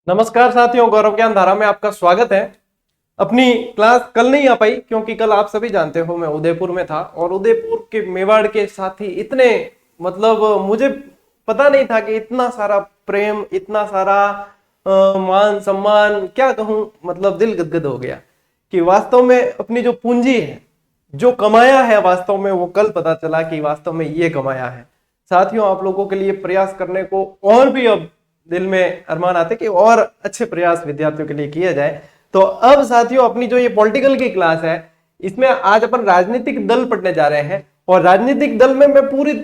नमस्कार साथियों, गौरव ज्ञान धारा में आपका स्वागत है। अपनी क्लास कल नहीं आ पाई क्योंकि कल आप सभी जानते हो मैं उदयपुर में था और उदयपुर के मेवाड़ के साथी इतने मुझे पता नहीं था कि इतना सारा प्रेम, इतना सारा मान सम्मान, क्या कहूं, दिल गदगद हो गया कि वास्तव में अपनी जो पूंजी है, जो कमाया है, वास्तव में वो कल पता चला कि वास्तव में ये कमाया है। साथियों, आप लोगों के लिए प्रयास करने को और भी अब दिल में अरमान आते कि और अच्छे प्रयास विद्यार्थियों के लिए किया जाए। तो अब साथियों, अपनी जो ये पॉलिटिकल की क्लास है, इसमें आज अपन राजनीतिक दल पढ़ने जा रहे हैं और राजनीतिक दल में मैं पूरी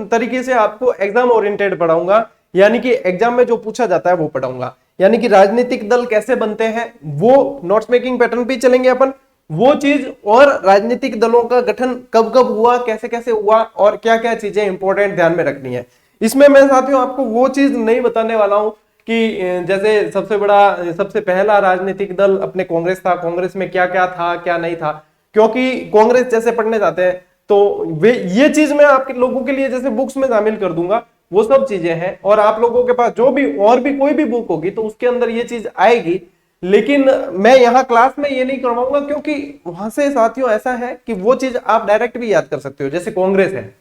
तरीके से आपको एग्जाम ओरिएंटेड पढ़ाऊंगा, यानी कि एग्जाम में जो पूछा जाता है वो पढ़ाऊंगा। यानी कि राजनीतिक दल कैसे बनते हैं वो नोट्स मेकिंग पैटर्न पे चलेंगे अपन, वो चीज, और राजनीतिक दलों का गठन कब कब हुआ, कैसे कैसे हुआ और क्या क्या चीजें इंपॉर्टेंट ध्यान में रखनी है। इसमें मैं साथियों आपको वो चीज नहीं बताने वाला हूं कि जैसे सबसे पहला राजनीतिक दल अपने कांग्रेस था, कांग्रेस में क्या क्या था क्या नहीं था, क्योंकि कांग्रेस जैसे पढ़ने जाते हैं तो वे ये चीज मैं आपके लोगों के लिए जैसे बुक्स में शामिल कर दूंगा, वो सब चीजें हैं। और आप लोगों के पास जो भी और भी कोई भी बुक होगी तो उसके अंदर ये चीज आएगी, लेकिन मैं यहाँ क्लास में ये नहीं करवाऊंगा क्योंकि वहां से साथियों ऐसा है कि वो चीज आप डायरेक्ट भी याद कर सकते हो। जैसे कांग्रेस है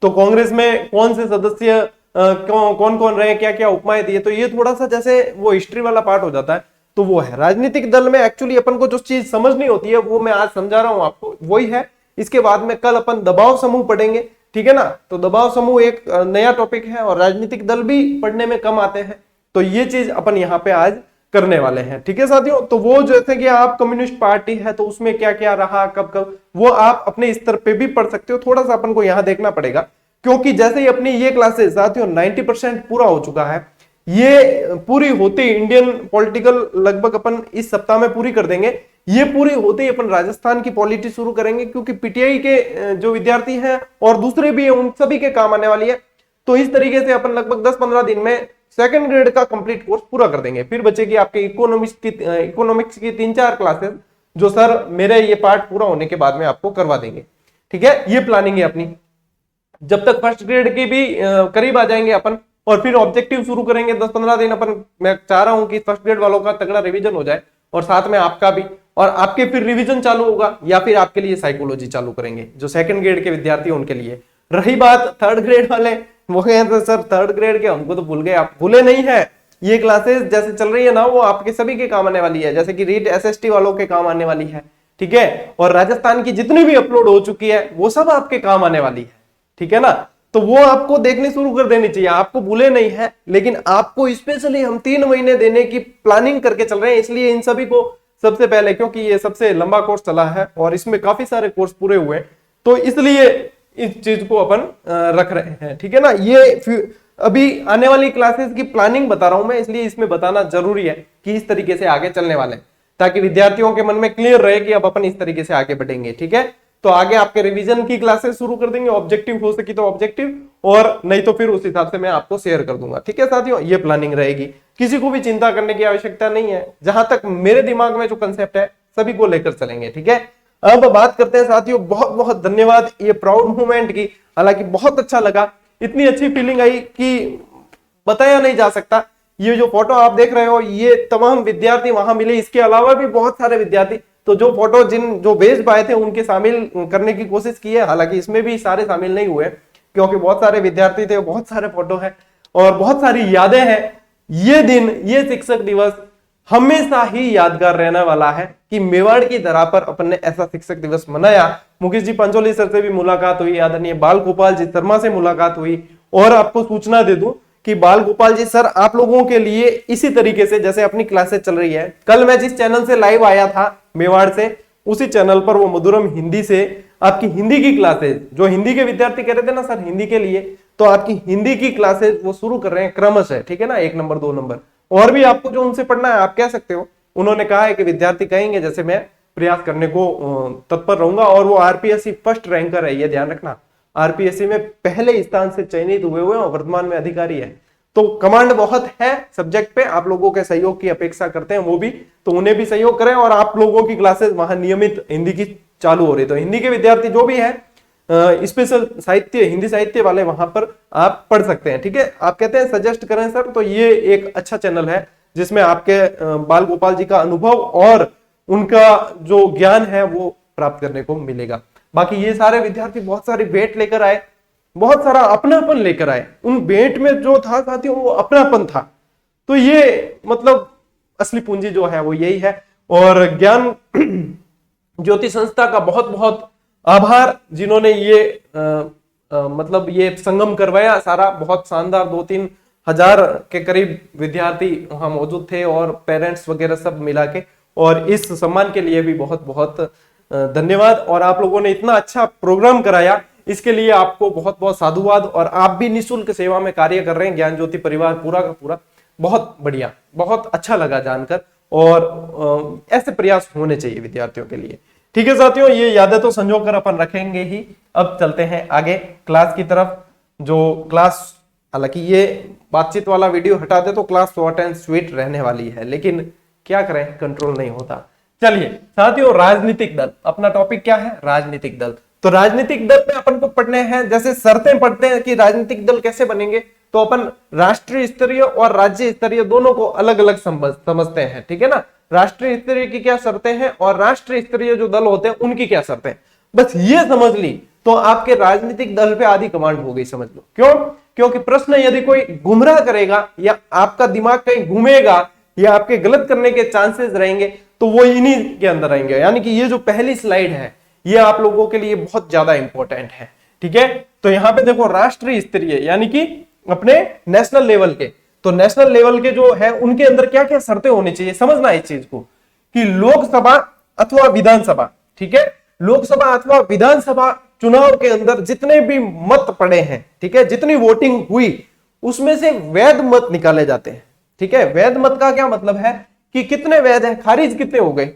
तो कांग्रेस में कौन से सदस्य कौन कौन रहे, क्या क्या उपमाएं दिए, तो ये थोड़ा सा जैसे वो हिस्ट्री वाला पार्ट हो जाता है। तो वो है राजनीतिक दल में एक्चुअली अपन को जो चीज समझनी होती है वो मैं आज समझा रहा हूं आपको, वही है। इसके बाद में कल अपन दबाव समूह पढ़ेंगे, ठीक है ना। तो दबाव समूह एक नया टॉपिक है और राजनीतिक दल भी पढ़ने में कम आते हैं, तो ये चीज अपन यहाँ पे आज करने वाले हैं, ठीक है साथियों। तो वो जैसे कि आप कम्युनिस्ट पार्टी है तो उसमें क्या क्या रहा, कब कब, वो आप अपने स्तर पे भी पढ़ सकते हो। थोड़ा सा अपन को यहाँ देखना पड़ेगा क्योंकि जैसे ही अपनी ये क्लासेस साथियों 90% पूरा हो चुका है, ये पूरी होती इंडियन पॉलिटिकल लगभग अपन इस सप्ताह में पूरी कर देंगे। ये पूरी होते ही अपन राजस्थान की पॉलिटी शुरू करेंगे क्योंकि पीटीआई के जो विद्यार्थी हैं और दूसरे भी हैं उन सभी के काम आने वाली है। तो इस तरीके से अपन लगभग 10-15 दिन में सेकंड ग्रेड का कंप्लीट कोर्स पूरा कर देंगे। फिर बचेगी आपके इकोनॉमिक्स की 3-4 क्लासेस जो सर मेरे ये पार्ट पूरा होने के बाद में आपको करवा देंगे, ठीक है। ये प्लानिंग है अपनी। जब तक फर्स्ट ग्रेड की भी करीब आ जाएंगे अपन और फिर ऑब्जेक्टिव शुरू करेंगे 10-15 दिन अपन। मैं चाह रहा हूं कि फर्स्ट ग्रेड वालों का तगड़ा रिवीजन हो जाए और साथ में आपका भी, और आपके फिर रिवीजन चालू होगा या फिर आपके लिए साइकोलॉजी चालू करेंगे जो सेकंड ग्रेड के विद्यार्थी उनके लिए। रही बात थर्ड ग्रेड वाले, वो कहते हैं सर थर्ड ग्रेड के हमको तो भूल गए। आप भूले नहीं है, ये क्लासेस जैसे चल रही है ना वो आपके सभी के काम आने वाली है, जैसे कि रीट एसएसटी वालों के काम आने वाली है, ठीक है। और राजस्थान की जितनी भी अपलोड हो चुकी है वो सब आपके काम आने वाली है, ठीक है ना। तो वो आपको देखने शुरू कर देनी चाहिए, आपको भूले नहीं है, लेकिन आपको स्पेशली हम 3 महीने देने की प्लानिंग करके चल रहे हैं। इसलिए इन सभी को सबसे पहले, क्योंकि ये सबसे लंबा कोर्स चला है और इसमें काफी सारे कोर्स पूरे हुए, तो इसलिए इस चीज को अपन रख रहे हैं, ठीक है ना। ये अभी आने वाली क्लासेस की प्लानिंग बता रहा हूं मैं, इसलिए इसमें बताना जरूरी है कि इस तरीके से आगे चलने वाले हैं, ताकि विद्यार्थियों के मन में क्लियर रहे कि अब अपन इस तरीके से आगे बढ़ेंगे, ठीक है। तो आगे आपके रिवीजन की क्लासेस शुरू कर देंगे, ऑब्जेक्टिव हो सकी तो ऑब्जेक्टिव, और नहीं तो फिर उस हिसाब से मैं आपको शेयर कर दूंगा, ठीक है साथियों। ये प्लानिंग रहेगी, किसी को भी चिंता करने की आवश्यकता नहीं है। जहां तक मेरे दिमाग में जो कंसेप्ट है सभी को लेकर चलेंगे, ठीक है। अब बात करते हैं साथियों, बहुत बहुत धन्यवाद ये प्राउड मोमेंट की, हालांकि बहुत अच्छा लगा, इतनी अच्छी फीलिंग आई कि बताया नहीं जा सकता। ये जो फोटो आप देख रहे हो ये तमाम विद्यार्थी वहां मिले, इसके अलावा भी बहुत सारे विद्यार्थी, तो जो फोटो जो भेज पाए थे उनके शामिल करने की कोशिश की है। हालांकि इसमें भी सारे शामिल नहीं हुए क्योंकि बहुत सारे विद्यार्थी थे, बहुत सारे फोटो हैं और बहुत सारी यादें हैं। ये दिन, ये शिक्षक दिवस हमेशा ही यादगार रहने वाला है कि मेवाड़ की धरा पर अपन ने ऐसा शिक्षक दिवस मनाया। मुकेश जी पंचोली सर से भी मुलाकात हुई, आदरणीय बाल गोपाल जी शर्मा से मुलाकात हुई, और आपको सूचना दे दूं कि बाल गोपाल जी सर आप लोगों के लिए इसी तरीके से जैसे अपनी क्लासेस चल रही है, कल मैं जिस चैनल से लाइव आया था मेवाड़ से, उसी चैनल पर वो मधुरम हिंदी से आपकी हिंदी की क्लासेस, जो हिंदी के विद्यार्थी कह रहे थे ना सर हिंदी के लिए, तो आपकी हिंदी की क्लासेस वो शुरू कर रहे हैं क्रमशः, ठीक है ना। 1 नंबर 2 नंबर, और भी आपको जो उनसे पढ़ना है आप कह सकते हो। उन्होंने कहा है कि विद्यार्थी कहेंगे जैसे मैं प्रयास करने को तत्पर रहूंगा, और वो आरपीएससी फर्स्ट रैंकर है, ये ध्यान रखना। आरपीएससी में पहले स्थान से चयनित हुए और वर्तमान में अधिकारी है, तो कमांड बहुत है सब्जेक्ट पे। आप लोगों के सहयोग की अपेक्षा करते हैं वो भी, तो उन्हें भी सहयोग करें। और आप लोगों की क्लासेस वहां नियमित हिंदी की चालू हो रही, तो हिंदी के विद्यार्थी जो भी है स्पेशल साहित्य, हिंदी साहित्य वाले, वहां पर आप पढ़ सकते हैं, ठीक है। आप कहते हैं सजेस्ट करें सर, तो ये एक अच्छा चैनल है जिसमें आपके बाल गोपाल जी का अनुभव और उनका जो ज्ञान है वो प्राप्त करने को मिलेगा। बाकी ये सारे विद्यार्थी बहुत सारी भेंट लेकर आए, बहुत सारा अपनापन लेकर आए। उन भेंट में जो था साथियों वो अपनापन था। तो ये मतलब असली पूंजी जो है वो यही है। और ज्ञान ज्योति संस्था का बहुत बहुत आभार जिन्होंने ये मतलब ये संगम करवाया सारा। बहुत शानदार, 2-3 हजार के करीब विद्यार्थी वहां मौजूद थे और पेरेंट्स वगैरह सब मिला के। और इस सम्मान के लिए भी बहुत बहुत धन्यवाद। और आप लोगों ने इतना अच्छा प्रोग्राम कराया, इसके लिए आपको बहुत बहुत साधुवाद। और आप भी निःशुल्क सेवा में कार्य कर रहे हैं, ज्ञान ज्योति परिवार पूरा का पूरा। बहुत बढ़िया, बहुत अच्छा लगा जानकर। और ऐसे प्रयास होने चाहिए विद्यार्थियों के लिए। ठीक है साथियों, ये यादें तो संजो कर अपन रखेंगे ही। अब चलते हैं आगे क्लास की तरफ। जो क्लास, हालांकि ये बातचीत वाला वीडियो हटा दे तो क्लास शॉर्ट एंड स्वीट रहने वाली है, लेकिन क्या करें, कंट्रोल नहीं होता। चलिए साथियों, राजनीतिक दल अपना टॉपिक क्या है? राजनीतिक दल। तो राजनीतिक दल में अपन को पढ़ने हैं, जैसे शर्तें पढ़ते हैं कि राजनीतिक दल कैसे बनेंगे, तो अपन राष्ट्रीय स्तरीय और राज्य स्तरीय दोनों को अलग अलग समझते हैं। ठीक है ना, राष्ट्रीय स्तरीय की क्या शर्तें हैं और राष्ट्रीय स्तरीय जो दल होते हैं उनकी क्या शर्तें। बस ये समझ ली तो आपके राजनीतिक दल पे आधी कमांड हो गई, समझ लो। क्यों? क्योंकि प्रश्न यदि कोई गुमराह करेगा या आपका दिमाग कहीं घूमेगा या आपके गलत करने के चांसेस रहेंगे तो वो इन्हीं के अंदर आएंगे। यानी कि ये जो पहली स्लाइड है ये आप लोगों के लिए बहुत ज्यादा इंपॉर्टेंट है। ठीक है, तो यहां पे देखो राष्ट्रीय स्तरीय यानी कि अपने नेशनल लेवल के, तो नेशनल लेवल के जो है उनके अंदर क्या क्या शर्तें होनी चाहिए, समझना इस चीज को कि लोकसभा अथवा विधानसभा, ठीक है, लोकसभा अथवा विधानसभा चुनाव के अंदर जितने भी मत पड़े हैं, ठीक है, जितनी वोटिंग हुई उसमें से वैध मत निकाले जाते हैं। ठीक है, वैध मत का क्या मतलब है कि कितने वैध है, खारिज कितने हो गए।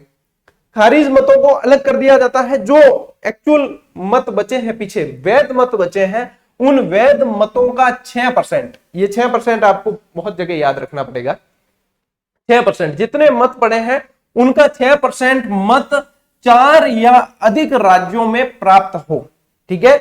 खारिज मतों को अलग कर दिया जाता है, जो एक्चुअल मत बचे हैं पीछे, वैध मत बचे हैं, उन वैध मतों का 6%, ये 6% आपको बहुत जगह याद रखना पड़ेगा। 6% जितने मत पड़े हैं उनका 6% मत 4 या अधिक राज्यों में प्राप्त हो। ठीक है,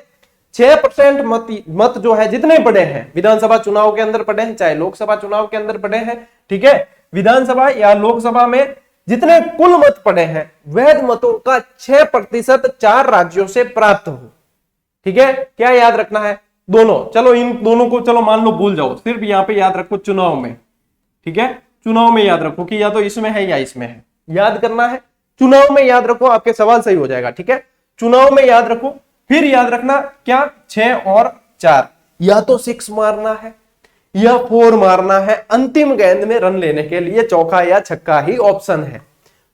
6% मत जो है जितने पड़े हैं, विधानसभा चुनाव के अंदर पड़े हैं चाहे लोकसभा चुनाव के अंदर पड़े हैं, ठीक है, विधानसभा या लोकसभा में जितने कुल मत पड़े हैं वैध मतों का 6% 4 राज्यों से प्राप्त हो। ठीक है, क्या याद रखना है? दोनों, चलो इन दोनों को चलो मान लो भूल जाओ, सिर्फ यहां पे याद रखो चुनाव में। ठीक है, चुनाव में याद रखो कि या तो इसमें है या इसमें है, याद करना है। चुनाव में याद रखो, आपके सवाल सही हो जाएगा। ठीक है, चुनाव में याद रखो, फिर याद रखना क्या, 6 और 4, या तो 6 मारना है या 4 मारना है। अंतिम गेंद में रन लेने के लिए चौका या छक्का ही ऑप्शन है।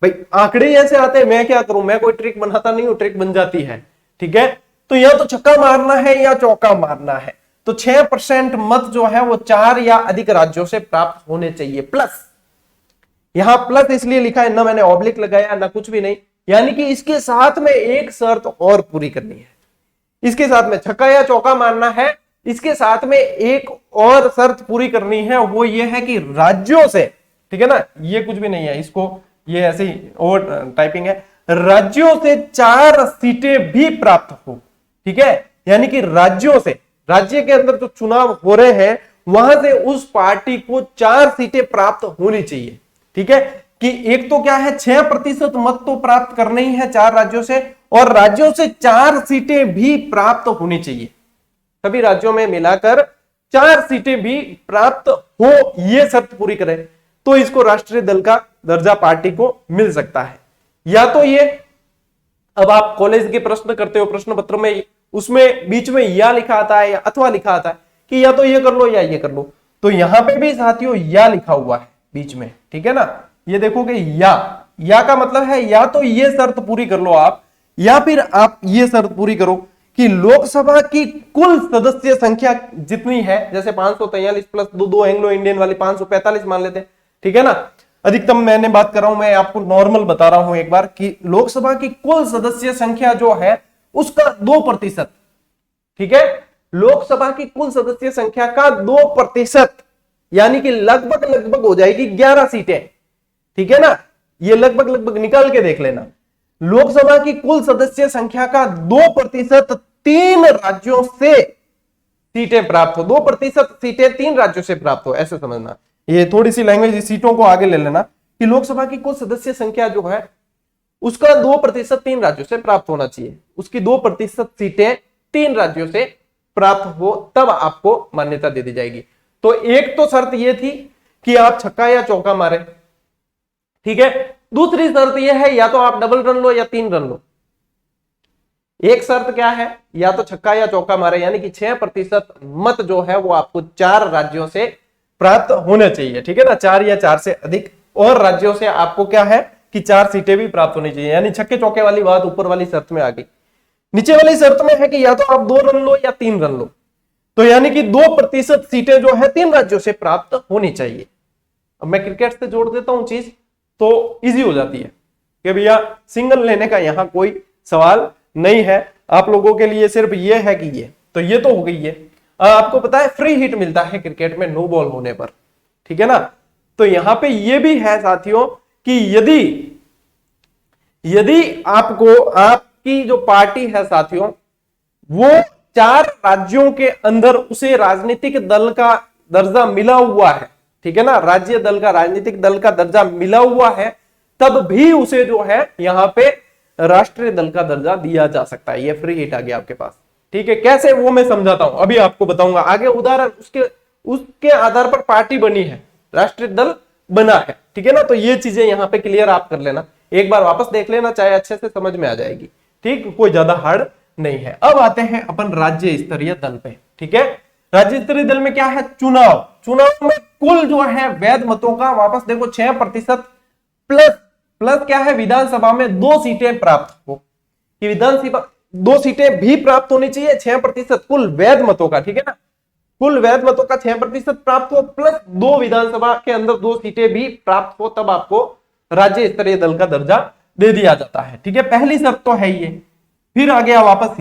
भाई आंकड़े ऐसे आते हैं, मैं क्या करूं, मैं कोई ट्रिक बनाता नहीं हूं, ट्रिक बन जाती है। ठीक है, तो या तो छक्का मारना है या चौका मारना है। तो 6% मत जो है वो 4 या अधिक राज्यों से प्राप्त होने चाहिए। प्लस, यहां प्लस इसलिए लिखा है, ना मैंने ऑब्लिक लगाया ना कुछ भी नहीं, यानी कि इसके साथ में एक शर्त और पूरी करनी है। इसके साथ में छक्का या चौका मारना है, इसके साथ में एक और शर्त पूरी करनी है, वो ये है कि राज्यों से, ठीक है ना, ये कुछ भी नहीं है, इसको ये ऐसे ही और टाइपिंग है, राज्यों से 4 सीटें भी प्राप्त हो। ठीक है, यानी कि राज्यों से, राज्य के अंदर जो चुनाव हो रहे हैं वहां से उस पार्टी को 4 सीटें प्राप्त होनी चाहिए। ठीक है, कि एक तो क्या है, 6% मत तो प्राप्त करने ही है 4 राज्यों से, और राज्यों से 4 सीटें भी प्राप्त होनी चाहिए। सभी राज्यों में मिलाकर 4 सीटें भी प्राप्त हो, यह शर्त पूरी करें तो इसको राष्ट्रीय दल का दर्जा पार्टी को मिल सकता है। या तो ये, अब आप कॉलेज के प्रश्न करते हो, प्रश्न पत्र में उसमें बीच में या लिखा आता है या अथवा लिखा आता है कि या तो ये कर लो या ये कर लो, तो यहां पे भी साथियों या लिखा हुआ है बीच में। ठीक है ना, ये देखोगे या का मतलब है या तो ये शर्त पूरी कर लो आप, या फिर आप ये शर्त पूरी करो कि लोकसभा की कुल सदस्य संख्या जितनी है, जैसे 543 प्लस 2 एंग्लो इंडियन वाली 545 मान लेते हैं। ठीक है ना, अधिकतम मैंने बात कर रहा हूं, मैं आपको नॉर्मल बता रहा हूं एक बार कि लोकसभा की कुल सदस्य संख्या जो है उसका 2%। ठीक है, लोकसभा की कुल सदस्य संख्या का 2%, यानी कि लगभग लगभग हो जाएगी 11 सीटें। ठीक है ना, ये लगभग लगभग निकाल के देख लेना। लोकसभा की कुल सदस्य संख्या का 2% 3 राज्यों से सीटें प्राप्त हो, 2% सीटें 3 राज्यों से प्राप्त हो, ऐसे समझना। ये थोड़ी सी लैंग्वेज सीटों को आगे ले लेना कि लोकसभा की कुल सदस्य संख्या जो है उसका 2% 3 राज्यों से प्राप्त होना चाहिए। उसकी 2% सीटें 3 राज्यों से प्राप्त हो तब आपको मान्यता दे दी जाएगी। तो एक तो शर्त यह थी कि आप छक्का या चौका मारे, ठीक है। दूसरी शर्त यह है या तो आप डबल रन लो या 3 रन लो। एक शर्त क्या है, या तो छक्का या चौका मारे, यानी कि 6% मत जो है वो आपको 4 राज्यों से प्राप्त होने चाहिए, ठीक है ना, 4 या 4 से अधिक और राज्यों से आपको क्या है कि 4 सीटें भी प्राप्त होनी चाहिए। यानी छक्के चौके वाली बात ऊपर वाली शर्त में आ गई। नीचे वाली शर्त में है कि या तो आप 2 रन लो या 3 रन लो, तो यानी कि 2% सीटें जो है 3 राज्यों से प्राप्त होनी चाहिए। अब मैं क्रिकेट से जोड़ देता हूं चीज, तो इजी हो जाती है कि भैया सिंगल लेने का यहां कोई सवाल नहीं है, आप लोगों के लिए सिर्फ ये है कि ये, तो ये तो हो गई है। आपको पता है फ्री हिट मिलता है क्रिकेट में नो बॉल होने पर, ठीक है ना। तो यहां पे ये भी है साथियों कि यदि आपको आपकी जो पार्टी है साथियों वो 4 राज्यों के अंदर उसे राजनीतिक दल का दर्जा मिला हुआ है, ठीक है ना, राज्य दल का राजनीतिक दल का दर्जा मिला हुआ है, तब भी उसे जो है यहां पे राष्ट्रीय दल का दर्जा दिया जा सकता है। ये फ्री हिट आ गया आपके पास, ठीक है। कैसे वो मैं समझाता हूं, अभी आपको बताऊंगा आगे उदाहरण। उसके आधार पर पार्टी बनी है, राष्ट्रीय दल बना है, ठीक है ना। तो ये चीजें यहां पे क्लियर आप कर लेना, एक बार वापस देख लेना, चाहे अच्छे से समझ में आ जाएगी, ठीक, कोई ज्यादा हार्ड नहीं है। अब आते हैं अपन राज्य स्तरीय दल पे, ठीक है। राज्य स्तरीय दल में क्या है, चुनाव में कुल जो है वैध मतों का वापस देखो 6% प्लस क्या है, विधानसभा में 2 सीटें प्राप्त हो, कि विधानसभा 2 सीटें भी प्राप्त होनी चाहिए, 6% कुल वैध मतों का, ठीक है ना, कुल वैध मतों का 6% प्राप्त हो प्लस 2 विधानसभा के अंदर 2 सीटें भी प्राप्त हो, तब आपको राज्य स्तरीय दल का दर्जा दे दिया जाता है, ठीक है। पहली शर्त तो है ये। फिर आ गया वापस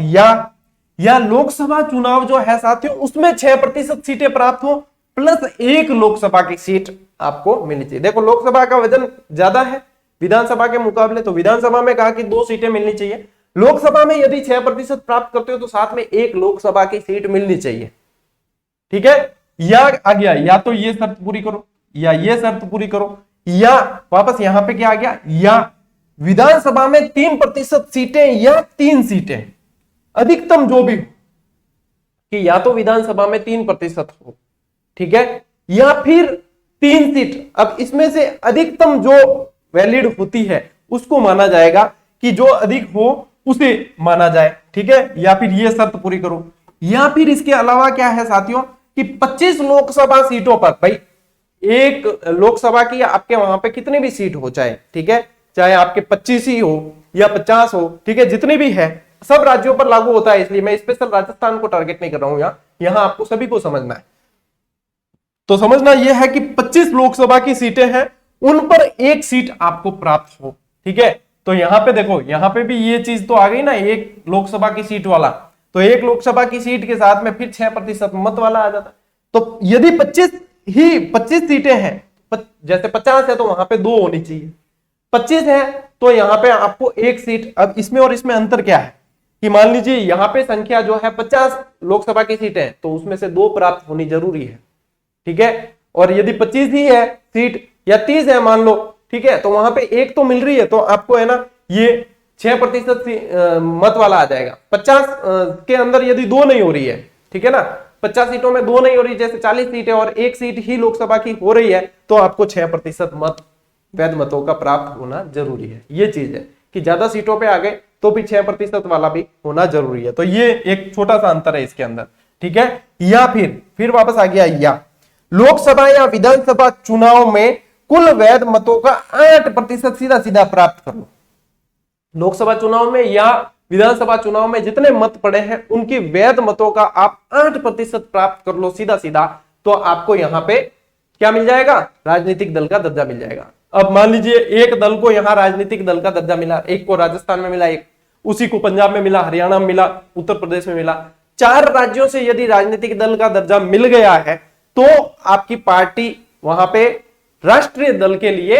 या लोकसभा चुनाव जो है साथियों उसमें 6% सीटें प्राप्त हो प्लस 1 लोकसभा की सीट आपको मिलनी चाहिए। देखो लोकसभा का वजन ज्यादा है विधानसभा के मुकाबले, तो विधानसभा में कहा कि 2 सीटें मिलनी चाहिए। लोकसभा में यदि 6% प्राप्त करते हो तो साथ में 1 लोकसभा की सीट मिलनी चाहिए, ठीक है। या आ गया या तो ये शर्त पूरी करो या ये शर्त पूरी करो, या वापस यहां पे क्या आ गया, या विधानसभा में 3% सीटें या 3 सीटें, अधिकतम जो भी हो, कि या तो विधानसभा में 3% हो, ठीक है, या फिर 3 सीट। अब इसमें से अधिकतम जो वैलिड होती है उसको माना जाएगा, कि जो अधिक हो उसे माना जाए, ठीक है। या फिर यह शर्त पूरी करो, या फिर इसके अलावा क्या है साथियों कि 25 लोकसभा सीटों पर, भाई एक लोकसभा की आपके वहां पे कितनी भी सीट हो चाहे, ठीक है, चाहे आपके 25 ही हो या 50 हो, ठीक है, जितनी भी है सब राज्यों पर लागू होता है, इसलिए मैं स्पेशल राजस्थान को टारगेट नहीं कर रहा हूं। यहां आपको सभी को समझना है। तो समझना यह है कि 25 लोकसभा की सीटें हैं, उन पर 1 सीट आपको प्राप्त हो, ठीक है। तो यहां पे देखो, यहां पे भी ये चीज तो आ गई ना, 1 लोकसभा की सीट वाला, तो 1 लोकसभा की सीट के साथ में फिर 6% मत वाला आ जाता। तो यदि 25 सीटें हैं, जैसे 50 है तो वहां पे 2 होनी चाहिए, 25 है तो यहां पे आपको 1 सीट। अब इसमें और इसमें अंतर क्या है कि मान लीजिए यहां पे संख्या जो है 50 लोकसभा की सीटें हैं, तो उसमें से 2 प्राप्त होनी जरूरी है, ठीक है। और यदि 25 ही है सीट या 30 है मान लो, ठीक है, तो वहां पे 1 तो मिल रही है, तो आपको है ना ये 6% मत वाला आ जाएगा। 50 के अंदर यदि 2 नहीं हो रही है, ठीक है ना, 50 सीटों में 2 नहीं हो रही, जैसे 40 सीटें और 1 सीट ही लोकसभा की हो रही है, तो आपको 6% मत वैध मतों का प्राप्त होना जरूरी है। ये चीज है कि ज्यादा सीटों पे आ गए तो भी 6% वाला भी होना जरूरी है। तो ये एक छोटा सा अंतर है इसके अंदर, ठीक है। या फिर वापस आ गया, या लोकसभा या विधानसभा चुनाव में कुल वैध मतों का 8% सीधा प्राप्त कर लो। लोकसभा चुनाव में या विधानसभा चुनाव में जितने मत पड़े हैं उनकी वैध मतों का आप 8% प्राप्त कर लो सीधा, तो आपको यहां पे क्या मिल जाएगा, राजनीतिक दल का दर्जा मिल जाएगा। अब मान लीजिए एक दल को यहां राजनीतिक दल का दर्जा मिला, एक को राजस्थान में मिला, एक उसी को पंजाब में मिला, हरियाणा में मिला, उत्तर प्रदेश में मिला, 4 राज्यों से यदि राजनीतिक दल का दर्जा मिल गया है तो आपकी पार्टी वहां पे राष्ट्रीय दल के लिए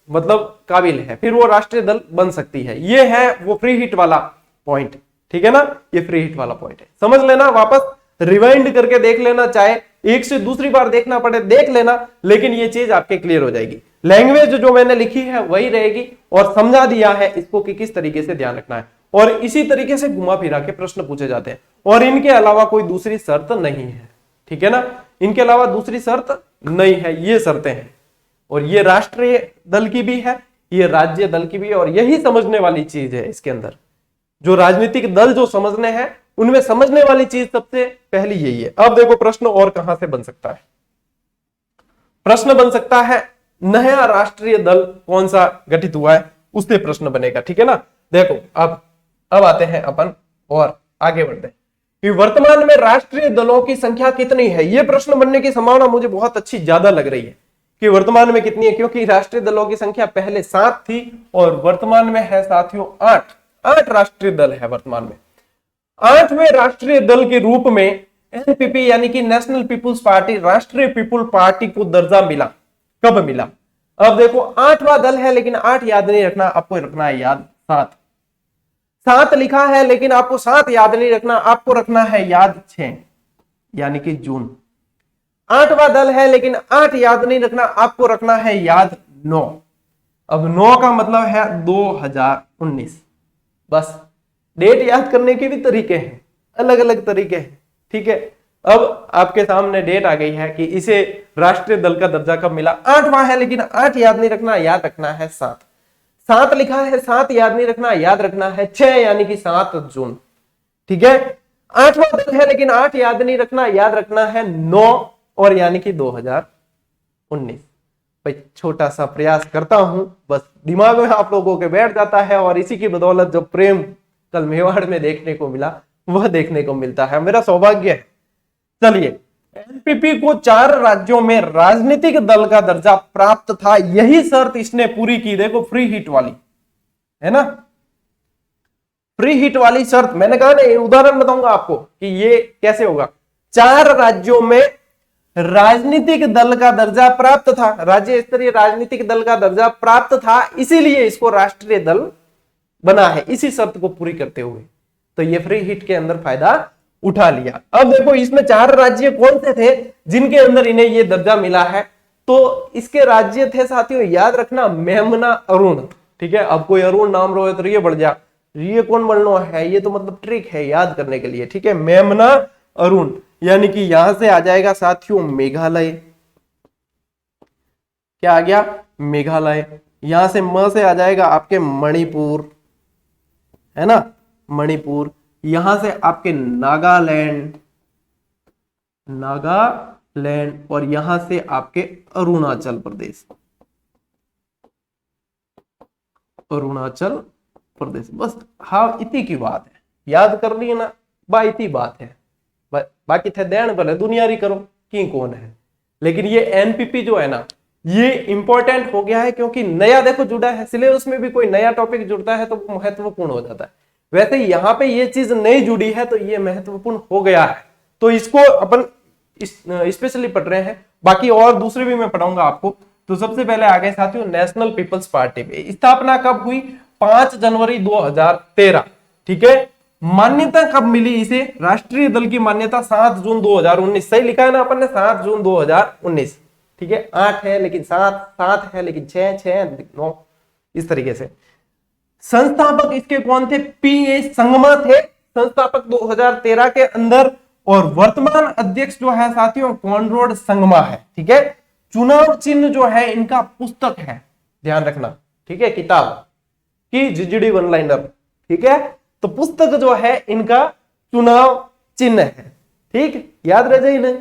मतलब काबिल है, फिर वो राष्ट्रीय दल बन सकती है। ये है वो फ्री हिट वाला पॉइंट, ठीक है ना, ये फ्री हिट वाला पॉइंट है, समझ लेना, वापस रिवाइंड करके देख लेना, चाहे एक से दूसरी बार देखना पड़े देख लेना, लेकिन ये चीज आपके क्लियर हो जाएगी। लैंग्वेज जो मैंने लिखी है वही रहेगी और समझा दिया है इसको कि किस तरीके से ध्यान रखना है, और इसी तरीके से घुमा फिरा के प्रश्न पूछे जाते हैं, और इनके अलावा कोई दूसरी शर्त नहीं है, ठीक है ना, इनके अलावा दूसरी शर्त नहीं है, ये शर्तें हैं। और ये राष्ट्रीय दल की भी है, ये राज्य दल की भी है, और यही समझने वाली चीज है इसके अंदर। जो राजनीतिक दल जो समझने हैं उनमें समझने वाली चीज सबसे पहली यही है। अब देखो प्रश्न और कहां से बन सकता है, प्रश्न बन सकता है नया राष्ट्रीय दल कौन सा गठित हुआ है उससे प्रश्न बनेगा, ठीक है ना। देखो अब आते हैं अपन और आगे बढ़ते हैं कि वर्तमान में राष्ट्रीय दलों की संख्या कितनी है। यह प्रश्न बनने की संभावना मुझे बहुत अच्छी ज्यादा लग रही है कि वर्तमान में कितनी है, क्योंकि राष्ट्रीय दलों की संख्या पहले 7 थी और वर्तमान में है साथियों 8 राष्ट्रीय दल है वर्तमान में। 8वें राष्ट्रीय दल के रूप में एनपीपी यानी कि नेशनल पीपुल्स पार्टी, राष्ट्रीय पीपुल पार्टी को दर्जा मिला। कब मिला? अब देखो 8वां दल है, लेकिन 8 याद नहीं रखना, आपको रखना है याद 7 लिखा है, लेकिन आपको 7 याद नहीं रखना, आपको रखना है याद 6 यानी कि जून। 8वां दल है लेकिन 8 याद नहीं रखना, आपको रखना है याद 9। अब 9 का मतलब है 2019। बस डेट याद करने के भी तरीके हैं, अलग अलग तरीके हैं, ठीक है। अब आपके सामने डेट आ गई है कि इसे राष्ट्रीय दल का दर्जा कब मिला। 8वां है लेकिन 8 याद नहीं रखना, याद रखना है 7 लिखा है, 7 याद नहीं रखना, याद रखना है 6 यानी कि 7 जून, ठीक है। 8वां दल है लेकिन 8 याद नहीं रखना, याद रखना है 9 और यानी कि 2019। भाई छोटा सा प्रयास करता हूं, बस दिमाग में आप लोगों के बैठ जाता है, और इसी की बदौलत जो प्रेम कल मेवाड़ में देखने को मिला वह देखने को मिलता है, मेरा सौभाग्य है। चलिए, एनपीपी को 4 राज्यों में राजनीतिक दल का दर्जा प्राप्त था, यही शर्त इसने पूरी की। देखो फ्री हिट वाली है ना, फ्री हिट वाली शर्त। मैंने कहा ना, उदाहरण बताऊंगा आपको कि ये कैसे होगा। 4 राज्यों में राजनीतिक दल का दर्जा प्राप्त था, राज्य स्तरीय राजनीतिक दल का दर्जा प्राप्त था, इसीलिए इसको राष्ट्रीय दल बना है, इसी शर्त को पूरी करते हुए। तो ये फ्री हिट के अंदर फायदा उठा लिया। अब देखो इसमें 4 राज्य कौन से थे जिनके अंदर इन्हें ये दर्जा मिला है, तो इसके राज्य थे साथियों, याद रखना, मेमना, अरुण, ठीक है। अब कोई अरुण नाम रो है तो ये बढ़ जा, ये कौन बनना है, ये तो मतलब ट्रिक है याद करने के लिए, ठीक है। मेमना, अरुण, यानी कि यहां से आ जाएगा साथियों मेघालय। क्या आ गया? मेघालय। यहां से म से आ जाएगा आपके मणिपुर, है ना, मणिपुर। यहां से आपके नागालैंड, और यहां से आपके अरुणाचल प्रदेश, बस। हाँ, इतनी की बात है, याद कर ली ना, इतनी बात है। बाकी थे देन भले दुनियारी करो की कौन है, लेकिन ये एनपीपी जो है ना, ये इंपॉर्टेंट हो गया है, क्योंकि नया देखो जुड़ा है, सिलेबस में भी कोई नया टॉपिक जुड़ता है तो महत्वपूर्ण हो जाता है। वैसे यहाँ पे ये चीज नहीं जुड़ी है तो ये महत्वपूर्ण हो गया है, तो इसको अपन स्पेशली पढ़ रहे हैं। बाकी और दूसरे भी मैं पढ़ाऊंगा आपको। तो सबसे पहले आ गए साथियों नेशनल पीपल्स पार्टी पे स्थापना कब हुई? 5 जनवरी 2013, ठीक है। मान्यता कब मिली इसे? राष्ट्रीय दल की मान्यता 7 जून 2019। सही लिखा है ना अपन ने, 7 जून 2019, ठीक है। 8 है लेकिन 7 है लेकिन 6 9, इस तरीके से। संस्थापक इसके कौन थे? पीए संगमा थे संस्थापक 2013 के अंदर, और वर्तमान अध्यक्ष जो है साथियों कॉनराड संगमा है, ठीक है। चुनाव चिन्ह जो है इनका पुस्तक है, ध्यान रखना, ठीक है, किताब की जिजड़ी वन लाइनर, ठीक है। तो पुस्तक जो है इनका चुनाव चिन्ह है, ठीक, याद रह जाए, नहीं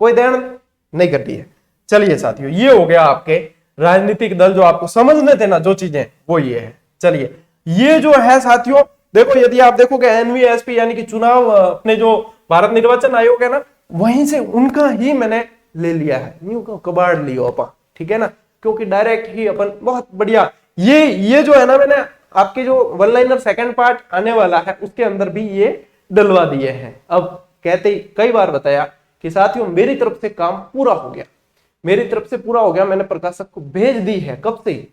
कोई देन नहीं करती है। चलिए साथियों, ये हो गया आपके राजनीतिक दल जो आपको समझने थे ना, जो चीजें वो ये है। चलिए, ये जो है साथियों, देखो यदि आप देखोगे एनवीएसपी यानी कि चुनाव अपने जो भारत निर्वाचन आयोग है ना, वहीं से उनका ही मैंने ले लिया है, न्यू का कबाड़ लियो अपन, ठीक है ना, क्योंकि डायरेक्ट ही अपन बहुत बढ़िया। ये जो है ना, मैंने आपके जो वन लाइनर सेकंड पार्ट आने वाला है उसके अंदर भी ये डलवा दिए हैं। अब कहते कई बार बताया कि साथियों मेरी तरफ से काम पूरा हो गया, मेरी तरफ से पूरा हो गया, मैंने प्रकाशक को भेज दी है, कब से?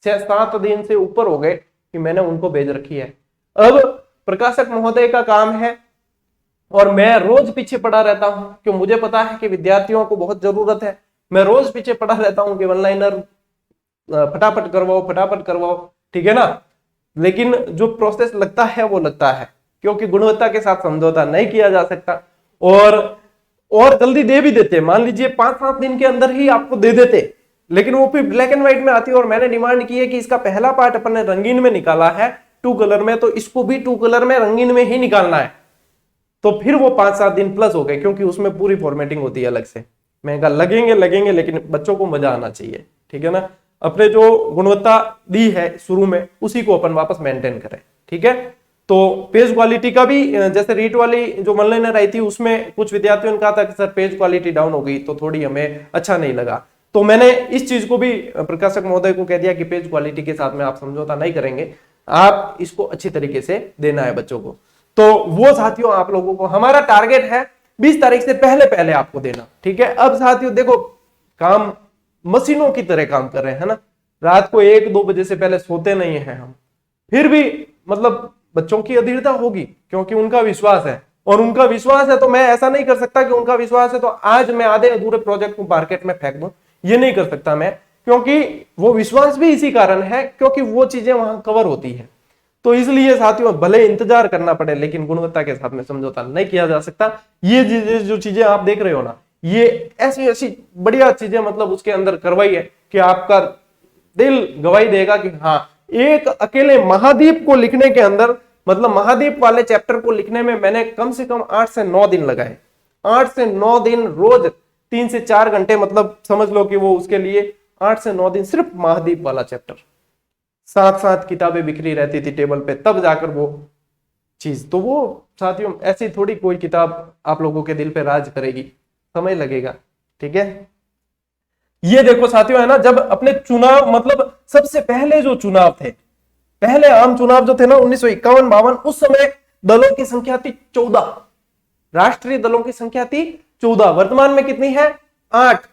6-7 दिन से ऊपर हो गए कि मैंने उनको भेज रखी है। अब प्रकाशक महोदय का काम है और मैं रोज पीछे पड़ा रहता हूं, क्यों मुझे पता है कि विद्यार्थियों को बहुत जरूरत है। मैं रोज पीछे पड़ा रहता हूं कि वन लाइनर फटाफट करवाओ फटाफट करवाओ, ठीक है ना। लेकिन जो प्रोसेस लगता है वो लगता है, क्योंकि गुणवत्ता के साथ समझौता नहीं किया जा सकता। और जल्दी दे भी देते, मान लीजिए 5-7 दिन के अंदर ही आपको दे देते, लेकिन वो फिर ब्लैक एंड व्हाइट में आती है। और मैंने डिमांड की है कि इसका पहला पार्ट अपन ने रंगीन में निकाला है 2 कलर में, तो इसको भी 2 कलर में रंगीन में ही निकालना है। तो फिर वो 5-7 दिन प्लस हो गए, क्योंकि उसमें पूरी फॉर्मेटिंग होती है अलग से। मैं कहा लगेंगे लगेंगे, लेकिन बच्चों को मजा आना चाहिए, ठीक है ना। अपने जो गुणवत्ता दी है शुरू में उसी को अपन वापस मेंटेन करें, ठीक है। तो पेज क्वालिटी का भी जैसे रीट वाली जो वन लाइनर आई थी उसमें कुछ विद्यार्थियों ने कहा था कि सर पेज क्वालिटी डाउन हो गई, तो थोड़ी हमें अच्छा नहीं लगा। तो मैंने इस चीज को भी प्रकाशक महोदय को कह दिया कि पेज क्वालिटी के साथ में आप समझौता नहीं करेंगे, आप इसको अच्छी तरीके से देना है बच्चों को। तो वो साथियों आप लोगों को हमारा टारगेट है 20 तारीख से पहले पहले आपको देना, ठीक है। अब साथियों देखो, काम मशीनों की तरह काम कर रहे हैं ना, रात को 1-2 बजे से पहले सोते नहीं हैं हम, फिर भी मतलब बच्चों की अधीरता होगी, क्योंकि उनका विश्वास है। और उनका विश्वास है तो मैं ऐसा नहीं कर सकता कि उनका विश्वास है तो आज मैं आधे अधूरे प्रोजेक्ट को मार्केट में फेंक दूं, ये नहीं कर सकता मैं, क्योंकि वो विश्वास भी इसी कारण है क्योंकि वो चीजें वहां कवर होती है। तो इसलिए साथियों भले इंतजार करना पड़े, लेकिन गुणवत्ता के साथ में समझौता नहीं किया जा सकता। ये जो चीजें आप देख रहे हो ना, ये ऐसी ऐसी बढ़िया चीजें मतलब उसके अंदर करवाई है कि आपका दिल गवाही देगा कि हाँ, एक अकेले महाद्वीप को लिखने के अंदर, मतलब महाद्वीप वाले चैप्टर को लिखने में मैंने कम से कम 8 से 9 दिन लगाए। 8 से 9 दिन रोज 3 से 4 घंटे, मतलब समझ लो कि वो उसके लिए 8 से 9 दिन सिर्फ महाद्वीप वाला चैप्टर, 7-7 किताबें बिखरी रहती थी टेबल पे, तब जाकर वो चीज। तो वो साथियों ऐसी थोड़ी कोई किताब आप लोगों के दिल पे राज करेगी, समय लगेगा, ठीक है। ये देखो साथियों है ना, जब अपने चुनाव मतलब सबसे पहले जो चुनाव थे, पहले आम चुनाव जो थे ना 1951-52, उस समय दलों की संख्या थी 14, राष्ट्रीय दलों की संख्या थी 14। वर्तमान में कितनी है? 8,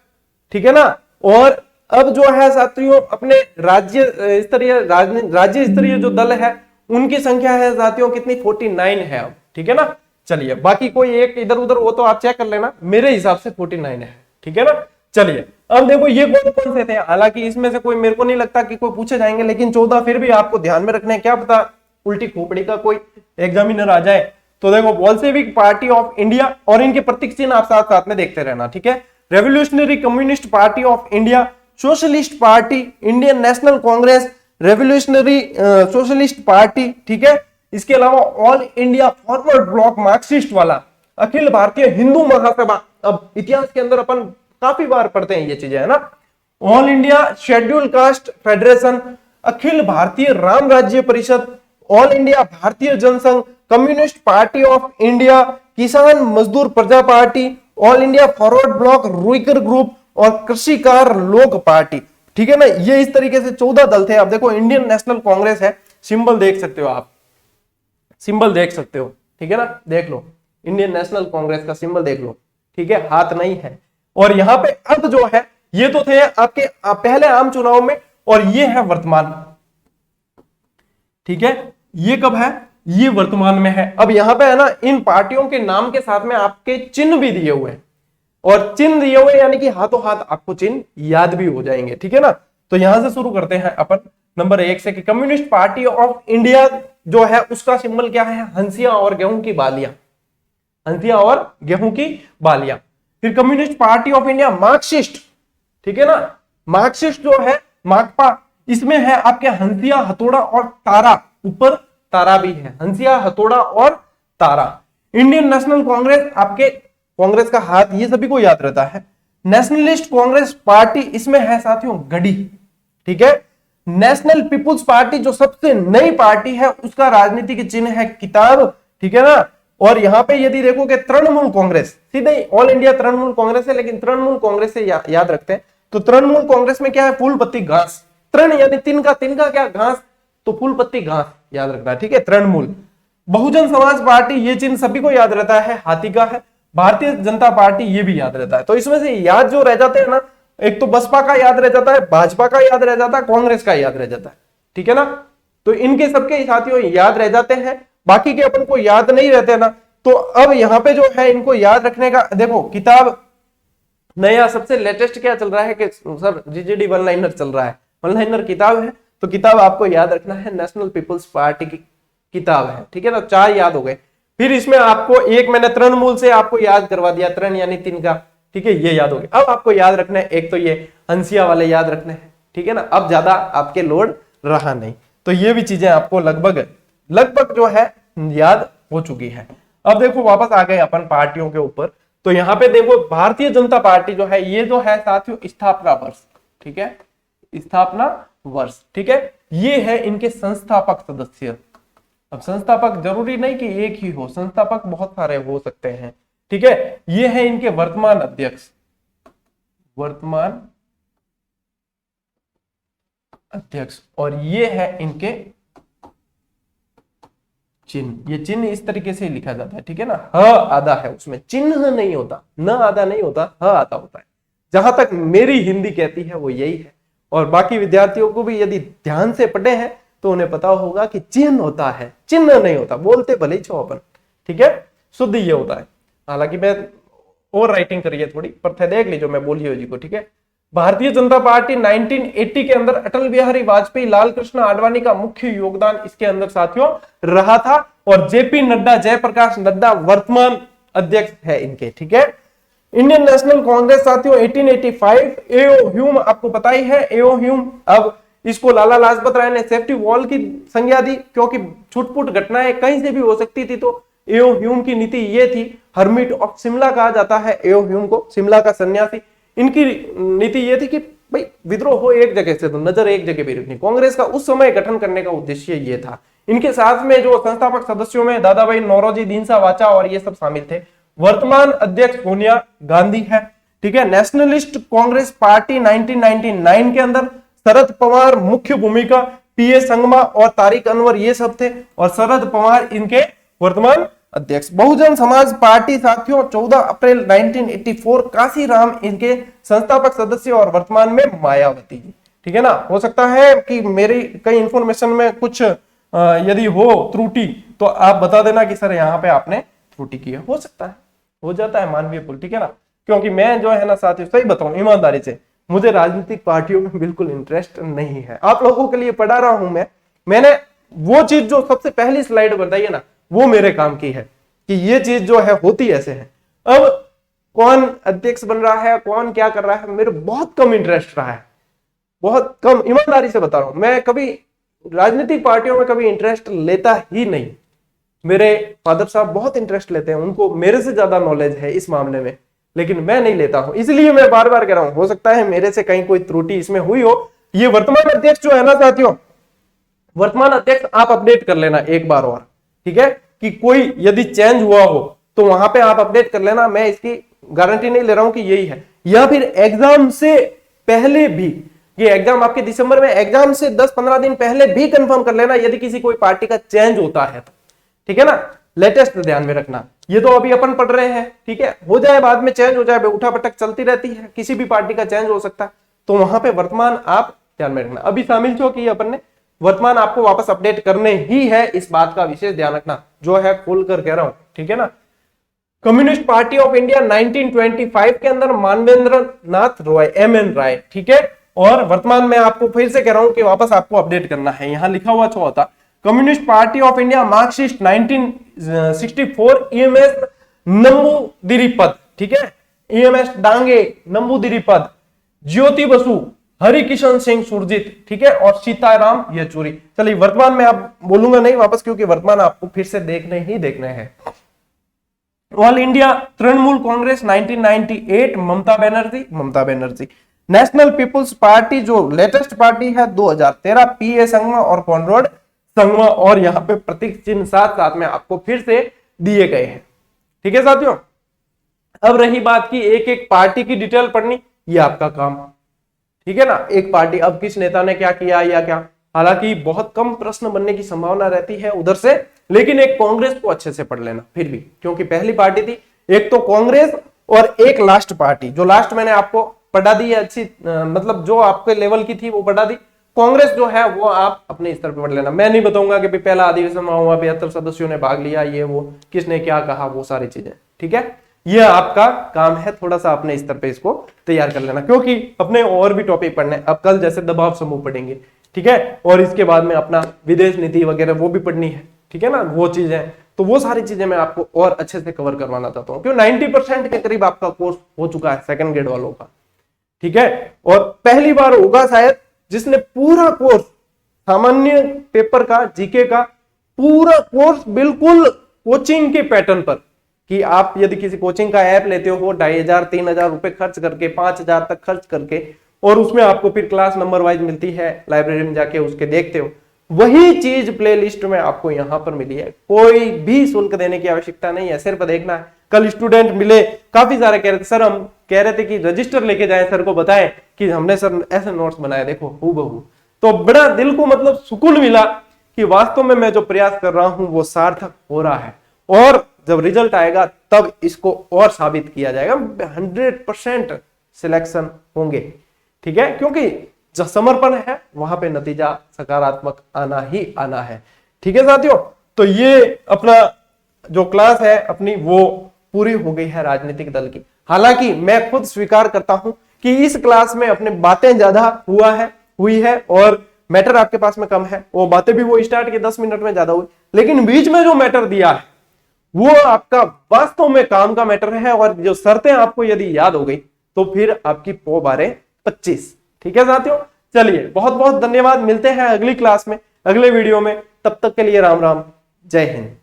ठीक है ना। और अब जो है साथियों अपने राज्य स्तरीय जो दल है उनकी संख्या है साथियों कितनी? 49 है अब, ठीक है ना। चलिए बाकी कोई एक इधर उधर वो तो आप चेक कर लेना, मेरे हिसाब से 49 है, ठीक है ना। चलिए अब देखो ये कौन कौन से थे, हालांकि इसमें से कोई मेरे को नहीं लगता कि कोई पूछे जाएंगे, लेकिन 14 फिर भी आपको ध्यान में रखना है, क्या पता उल्टी खोपड़ी का कोई एग्जामिनर आ जाए। तो देखो बोल्शेविक पार्टी ऑफ इंडिया, और इनके प्रतीक चिन्ह आप साथ साथ में देखते रहना, ठीक है। Revolutionary communist Party of India, socialist party, Indian national Congress, revolutionary socialist party, ठीक है। इसके अलावा all India Forward block Marxist वाला, अखिल भारतीय हिंदू महासभा, अब इतिहास के अंदर अपन काफी बार पढ़ते हैं ये चीजें, है ना। All India Schedule Caste Federation, Akhil Bharatiya Ram Rajya Parishad, All India Bharatiya Jansangh, Communist Party of India, Kisan Mazdoor Praja Party, All India Forward Bloc Ruikar Group और कृषिकार लोक पार्टी, ठीक है ना। ये इस तरीके से 14 दल थे। अब देखो इंडियन नेशनल कांग्रेस है, सिंबल देख सकते हो आप, सिंबल देख सकते हो, ठीक है ना, देख लो इंडियन नेशनल कांग्रेस का सिंबल देख लो, ठीक है, हाथ नहीं है। और यहां पे अब जो है ये तो थे आपके पहले आम चुनाव में, और ये है वर्तमान, ठीक है। ये कब है? ये वर्तमान में है। अब यहां पे है ना इन पार्टियों के नाम के साथ में आपके चिन्ह भी दिए हुए हैं, और चिन्ह दिए हुए यानी कि हाथों हाथ आपको चिन्ह याद भी हो जाएंगे, ठीक है ना। तो यहां से शुरू करते हैं अपन नंबर 1 से कि कम्युनिस्ट पार्टी ऑफ इंडिया जो है उसका सिंबल क्या है? हंसिया और गेहूं की बालियां, हंसिया और गेहूं की बालियां। फिर communist Party of India Marxist, ठीक है ना, मार्क्सिस्ट जो है माकपा, इसमें है आपके हंसिया, हथौड़ा और तारा, ऊपर तारा भी है, हंसिया, हथौड़ा और तारा। इंडियन नेशनल कांग्रेस, आपके कांग्रेस का हाथ, ये सभी को याद रहता है। नेशनलिस्ट कांग्रेस पार्टी, इसमें है साथियों घड़ी, ठीक है। नेशनल पीपुल्स पार्टी जो सबसे नई पार्टी है उसका राजनीतिक चिन्ह है किताब, ठीक है ना। और यहां पे यदि देखोगे तृणमूल कांग्रेस, सीधे ऑल इंडिया तृणमूल कांग्रेस है, लेकिन तृणमूल कांग्रेस से याद रखते हैं। तो तृणमूल कांग्रेस में क्या है? फूल पत्ती घास, तृण यानी तिन का क्या घास, तो फूल पत्ती घास याद रखना, ठीक है, तृणमूल। बहुजन समाज पार्टी, ये चिन्ह सभी को याद रहता है, हाथी का है। भारतीय जनता पार्टी, ये भी याद रहता है। तो इसमें से याद जो रह जाते हैं ना, एक तो बसपा का याद रह जाता है, भाजपा का याद रह जाता है, कांग्रेस का याद रह जाता है, ठीक है ना। तो इनके सबके साथियों याद रह जाते हैं, बाकी के अपन को याद नहीं रहते ना। तो अब यहाँ पे जो है इनको याद रखने का, देखो किताब नया सबसे लेटेस्ट क्या चल रहा है कि सर जीजीडी वन लाइनर चल रहा है, वन लाइनर किताब है, तो किताब आपको याद रखना है नेशनल पीपल्स पार्टी की किताब है, ठीक है ना। 4 याद हो गए। फिर इसमें आपको एक मैंने तृणमूल से आपको याद करवा दिया, तृण यानी 3 का, ठीक है, ये याद हो गया। अब आपको याद रखना है एक तो ये हंसिया वाले याद रखने हैं, ठीक है ना। अब ज्यादा आपके लोड रहा नहीं, तो ये भी चीजें आपको लगभग जो है याद हो चुकी है। अब देखो वापस आ गए अपन पार्टियों के ऊपर, तो यहाँ पे देखो भारतीय जनता पार्टी जो है ये जो है साथियों स्थापना वर्ष, ठीक है, स्थापना वर्ष, ठीक है, ये है इनके संस्थापक सदस्य। अब संस्थापक जरूरी नहीं कि एक ही हो, संस्थापक बहुत सारे हो सकते हैं, ठीक है। ये है इनके वर्तमान अध्यक्ष, वर्तमान अध्यक्ष, और ये है इनके चिन्ह। ये चिन्ह इस तरीके से लिखा जाता है, ठीक है ना, ह आधा है उसमें, चिन्ह नहीं होता, न आधा नहीं होता, ह आधा होता है। जहां तक मेरी हिंदी कहती है वो यही है, और बाकी विद्यार्थियों को भी यदि ध्यान से पढ़े हैं तो उन्हें पता होगा कि चिन्ह होता है, चिन्ह नहीं होता, बोलते भले ही छो अपन, ठीक है, शुद्ध ये होता है। हालांकि मैं और राइटिंग करिए थोड़ी, पर देख लीजिए मैं बोलिए जी को, ठीक है। भारतीय जनता पार्टी 1980 के अंदर अटल बिहारी वाजपेयी, लाल कृष्ण आडवाणी का मुख्य योगदान इसके अंदर साथियों रहा था, और जेपी नड्डा, जयप्रकाश नड्डा वर्तमान अध्यक्ष है इनके, ठीक है। इंडियन नेशनल कांग्रेस साथियों 1885, एओ ह्यूम आपको पता ही है, एओ ह्यूम, अब इसको लाला लाजपत राय ने सेफ्टी वॉल की संज्ञा दी, क्योंकि छुटपुट घटनाएं कहीं से भी हो सकती थी, तो एओ ह्यूम की नीति ये थी। हर्मिट ऑफ शिमला कहा जाता है एओ ह्यूम को, शिमला का सन्यासी। इनकी नीति ये थी कि भाई विद्रोह हो एक जगह से तो नजर एक जगह भी रखनी। कांग्रेस का उस समय गठन करने का उद्देश्य ये था। इनके साथ में जो संस्थापक सदस्यों में दादा भाई नौरोजी, दीनसा वाचा और ये सब शामिल थे। वर्तमान अध्यक्ष सोनिया गांधी है, ठीक है। नेशनलिस्ट कांग्रेस पार्टी 1999 के अंदर शरद पवार मुख्य भूमिका, पीए संगमा और तारिक अनवर ये सब थे, और शरद पवार इनके वर्तमान अध्यक्ष। बहुजन समाज पार्टी साथियों 14 अप्रैल 1984, काशीराम इनके संस्थापक सदस्य और वर्तमान में मायावती जी, ठीक है ना। हो सकता है कि मेरी कई इंफॉर्मेशन में कुछ यदि हो त्रुटि तो आप बता देना कि सर यहाँ पे आपने त्रुटि की है, हो सकता है, हो जाता है मानवीय पुल, ठीक है ना। क्योंकि मैं जो है ना साथियों सही बताऊं ईमानदारी से, मुझे राजनीतिक पार्टियों में बिल्कुल इंटरेस्ट नहीं है। आप लोगों के लिए पढ़ा रहा हूं मैंने वो चीज जो सबसे पहली स्लाइड बताई है ना, वो मेरे काम की है कि ये चीज जो है होती ऐसे है। अब कौन अध्यक्ष बन रहा है, कौन क्या कर रहा है, मेरे बहुत कम इंटरेस्ट रहा है, बहुत कम, ईमानदारी से बता रहा हूं। मैं कभी राजनीतिक पार्टियों में कभी इंटरेस्ट लेता ही नहीं। मेरे फादर साहब बहुत इंटरेस्ट लेते हैं, उनको मेरे से ज्यादा नॉलेज है इस मामले में, लेकिन मैं नहीं लेता हूं। इसलिए मैं बार बार कह रहा हूं, हो सकता है मेरे से कहीं कोई त्रुटि इसमें हुई हो। ये वर्तमान अध्यक्ष जो है ना साथियों, वर्तमान अध्यक्ष आप अपडेट कर लेना एक बार और, ठीक है, कि कोई यदि चेंज हुआ हो तो वहां पे आप अपडेट कर लेना। मैं इसकी गारंटी नहीं ले रहा हूं कि यही है, या फिर एग्जाम से पहले भी, ये एग्जाम आपके दिसंबर में, एग्जाम से 10-15 दिन पहले भी कंफर्म कर लेना यदि किसी कोई पार्टी का चेंज होता है तो, ठीक है ना। लेटेस्ट ध्यान में रखना, ये तो अभी अपन पढ़ रहे हैं, ठीक है, हो जाए बाद में चेंज हो जाए, उठा पटक चलती रहती है, किसी भी पार्टी का चेंज हो सकता है, तो वहां पे वर्तमान आप ध्यान में रखना। अभी शामिल जो की अपन ने वर्तमान आपको वापस अपडेट करने ही है, इस बात का विशेष ध्यान रखना, जो है खोल कर कह रहा हूं, ठीक है ना। कम्युनिस्ट पार्टी ऑफ इंडिया 1925 के अंदर मानवेंद्र नाथ रॉय, MN राय, ठीक है। और वर्तमान में आपको फिर से कह रहा हूं कि वापस आपको अपडेट करना है, यहां लिखा हुआ छो होता communist Party of India Marxist 1964, EMS नंबूदिरीपद, ठीक है, EMS डांगे नंबूदिरीपद, ज्योति बसु, हरिकिशन सिंह सुरजीत, ठीक है, और सीताराम येचुरी। चलिए वर्तमान में आप बोलूंगा नहीं वापस, क्योंकि वर्तमान आपको फिर से देखने ही देखने हैं। All India Trinamool Congress 1998, Mamata Banerjee. National people's party जो लेटेस्ट पार्टी है 2013, पीए संगमा और कॉनराड संगमा, और यहाँ पे प्रतीक चिन्ह साथ साथ में आपको फिर से दिए गए हैं, ठीक है साथियों। अब रही बात की एक एक पार्टी की डिटेल पढ़नी, ये आपका काम, ठीक है ना। एक पार्टी, अब किस नेता ने क्या किया या क्या, हालांकि बहुत कम प्रश्न बनने की संभावना रहती है उधर से, लेकिन एक कांग्रेस को अच्छे से पढ़ लेना फिर भी, क्योंकि पहली पार्टी थी एक तो कांग्रेस, और एक लास्ट पार्टी, जो लास्ट मैंने आपको पढ़ा दी है अच्छी, मतलब जो आपके लेवल की थी वो पढ़ा दी, कांग्रेस जो है वो आप अपने स्तर पर पढ़ लेना। मैं नहीं बताऊंगा कि पहला अधिवेशन हुआ 72 सदस्यों ने भाग लिया, ये वो किसने क्या कहा, वो सारी चीजें, ठीक है। ये आपका काम है, थोड़ा सा अपने स्तर पे इसको तैयार कर लेना, क्योंकि अपने और भी टॉपिक पढ़ने, अब कल जैसे दबाव समूह पढ़ेंगे, ठीक है, और इसके बाद में अपना विदेश नीति वगैरह वो भी पढ़नी है, ठीक है ना, वो चीजें, तो वो सारी चीजें मैं आपको और अच्छे से कवर करवाना चाहता हूँ, क्यों 90% के करीब आपका कोर्स हो चुका है सेकंड ग्रेड वालों का, ठीक है। और पहली बार होगा शायद जिसने पूरा कोर्स, सामान्य पेपर का, जीके का पूरा कोर्स बिल्कुल कोचिंग के पैटर्न पर, कि आप यदि किसी कोचिंग का ऐप लेते हो 2500 3000 रुपए खर्च करके, 5000 तक खर्च करके, और उसमें आपको फिर क्लास नंबर वाइज मिलती है, लाइब्रेरी में जाके उसके देखते हो, वही चीज प्लेलिस्ट में आपको यहां पर मिली है। कोई भी शुल्क देने की आवश्यकता नहीं है, सिर्फ देखना है। कल स्टूडेंट मिले, काफी सारे कह रहे थे सर, हम कह रहे थे कि रजिस्टर लेके जाए, सर को बताएं कि हमने सर ऐसे नोट्स बनाए, देखो हूबहू। तो बड़ा दिल को मतलब सुकून मिला कि वास्तव में मैं जो प्रयास कर रहा हूं वो सार्थक हो रहा है, और जब रिजल्ट आएगा तब इसको और साबित किया जाएगा, 100% सिलेक्शन होंगे, ठीक है, क्योंकि जो समर्पण है वहां पे नतीजा सकारात्मक आना ही आना है, ठीक है साथियों। तो ये अपना जो क्लास है अपनी वो पूरी हो गई है राजनीतिक दल की। हालांकि मैं खुद स्वीकार करता हूं कि इस क्लास में अपने बातें ज्यादा हुई है और मैटर आपके पास में कम है, वो बातें भी वो स्टार्ट के 10 मिनट में ज्यादा हुई, लेकिन बीच में जो मैटर दिया है वो आपका वास्तव में काम का मैटर है, और जो शर्तें आपको यदि याद हो गई तो फिर आपकी पौ 12-25, ठीक है साथियों। चलिए बहुत बहुत धन्यवाद, मिलते हैं अगली क्लास में, अगले वीडियो में, तब तक के लिए राम राम, जय हिंद।